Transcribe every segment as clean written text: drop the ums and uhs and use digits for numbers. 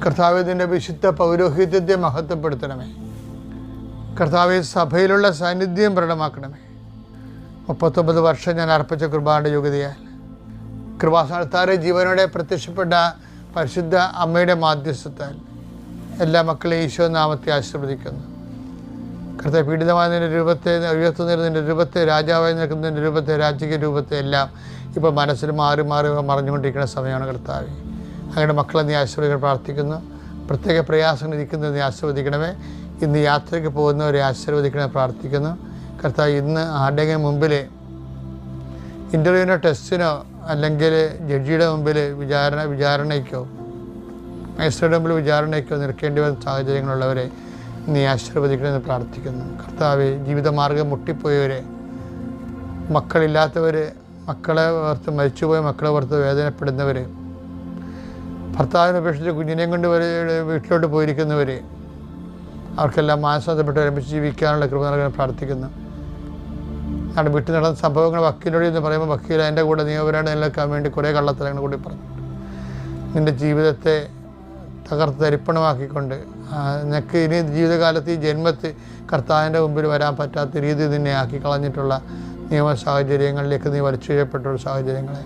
കർത്താവേ, നിൻ്റെ വിശുദ്ധ പൗരോഹിത്യത്തെ മഹത്വപ്പെടുത്തണമേ. കർത്താവേ, സഭയിലുള്ള സാന്നിധ്യം പ്രകടമാക്കണമേ. 39 വർഷം ഞാൻ അർപ്പിച്ച കൃപാന്റെ യോഗ്യതയാൽ കൃപാസ്ഥാനത്താറെ ജീവനോടെ പ്രത്യക്ഷപ്പെട്ട പരിശുദ്ധ അമ്മയുടെ മാധ്യസ്ഥത്താൽ എല്ലാ മക്കളെയും ഈശോ നാമത്തെ ആശീർവദിക്കുന്നു. കർത്താവ്, പീഡിതമായ നിൻ്റെ രൂപത്തെ, ഉയർത്തുന്നതിന് നിൻ്റെ രൂപത്തെ, രാജാവായി നിൽക്കുന്ന നിൻ്റെ രൂപത്തെ, രാജകീയ രൂപത്തെ എല്ലാം ഇപ്പോൾ മനസ്സിൽ മാറി മറിഞ്ഞുകൊണ്ടിരിക്കുന്ന സമയമാണ്. കർത്താവ്, അങ്ങയുടെ മക്കളെ നീ ആശീർവദിക്കാൻ പ്രാർത്ഥിക്കുന്നു. പ്രത്യേക പ്രയാസങ്ങൾ ഇരിക്കുന്നത് നീ ആശീർവദിക്കണമേ. ഇന്ന് യാത്രയ്ക്ക് പോകുന്നവരെ ആശീർവദിക്കണമെന്ന് പ്രാർത്ഥിക്കുന്നു. കർത്താവ്, ഇന്ന് ആരുടെയെങ്കിലും മുമ്പിൽ ഇൻ്റർവ്യൂവിനോ ടെസ്റ്റിനോ അല്ലെങ്കിൽ ജഡ്ജിയുടെ മുമ്പിൽ വിചാരണയ്ക്കോ മജിസ്ട്രേറ്റ് മുമ്പിൽ വിചാരണയ്ക്കോ നിൽക്കേണ്ടി വന്ന സാഹചര്യങ്ങളുള്ളവരെ നീ ആശീർവദിക്കണമെന്ന് പ്രാർത്ഥിക്കുന്നു. കർത്താവെ, ജീവിതമാർഗം മുട്ടിപ്പോയവരെ, മക്കളില്ലാത്തവർ, മക്കളെ ഓർത്ത് മരിച്ചുപോയ മക്കളെ ഓർത്ത് വേദനപ്പെടുന്നവർ, ഭർത്താവിനെ ഉപേക്ഷിച്ച് കുഞ്ഞിനെയും കൊണ്ട് വീട്ടിലോട്ട് പോയിരിക്കുന്നവർ, അവർക്കെല്ലാം മാനസാന്തരപ്പെട്ട് ഒരുമിച്ച് ജീവിക്കാനുള്ള കൃപ നൽകാൻ പ്രാർത്ഥിക്കുന്നു. അവിടെ വീട്ടിൽ നടന്ന സംഭവങ്ങൾ വക്കീലോട് എന്ന് പറയുമ്പോൾ വക്കീൽ എൻ്റെ കൂടെ നിയമപരമായിട്ട് നിലനിൽക്കാൻ വേണ്ടി കുറേ കള്ളത്തരങ്ങൾ കൂടി പറഞ്ഞു. നിൻ്റെ ജീവിതത്തെ തകർത്ത് തരിപ്പണമാക്കിക്കൊണ്ട് നിനക്ക് ഇനി ജീവിതകാലത്ത് ഈ ജന്മത്തിൽ കർത്താവിൻ്റെ മുമ്പിൽ വരാൻ പറ്റാത്ത രീതി നിന്നെ ആക്കി കളഞ്ഞിട്ടുള്ള നിയമ സാഹചര്യങ്ങളിലേക്ക് നീ വലിച്ചുകഴിയപ്പെട്ടുള്ള സാഹചര്യങ്ങളെ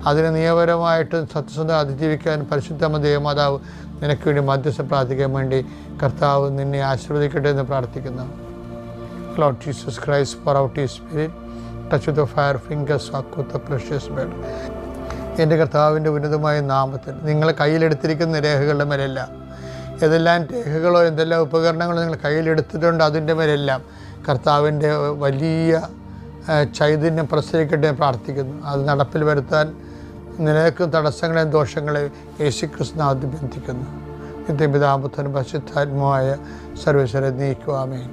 അതിനെ നിയമപരമായിട്ട് സത്യസന്ധം അതിജീവിക്കാൻ പരിശുദ്ധമ്മ ദേവമാതാവ് നിനക്ക് വേണ്ടി മധ്യസ്ഥം പ്രാർത്ഥിക്കാൻ വേണ്ടി കർത്താവ് നിന്നെ ആശീർവദിക്കട്ടെ എന്ന് പ്രാർത്ഥിക്കുന്നു. Lord Jesus Christ, pour out His Spirit, touch with the fire fingers of the precious blood. എൻ്റെ കർത്താവിൻ്റെ ഉന്നതമായ നാമത്തിൽ നിങ്ങൾ കയ്യിലെടുത്തിരിക്കുന്ന രേഖകളുടെ മേലെല്ലാം, ഏതെല്ലാം രേഖകളോ എന്തെല്ലാം ഉപകരണങ്ങളോ നിങ്ങൾ കയ്യിലെടുത്തിട്ടുണ്ട് അതിൻ്റെ മേലെല്ലാം കർത്താവിൻ്റെ വലിയ ചൈതന്യം പ്രസരിക്കട്ടെ പ്രാർത്ഥിക്കുന്നു. അത് നടപ്പിൽ വരുത്താൻ നിലനിൽക്കുന്ന തടസ്സങ്ങളെയും ദോഷങ്ങളെയും യേശുക്രിസ്തുവിനാമത്തിൽ ബന്ധിക്കുന്നു. നിത്യപിതാപുത്രനും പരിശുദ്ധാത്മാവായ സർവ്വേശ്വരൻ നീക്കുക. ആമേൻ.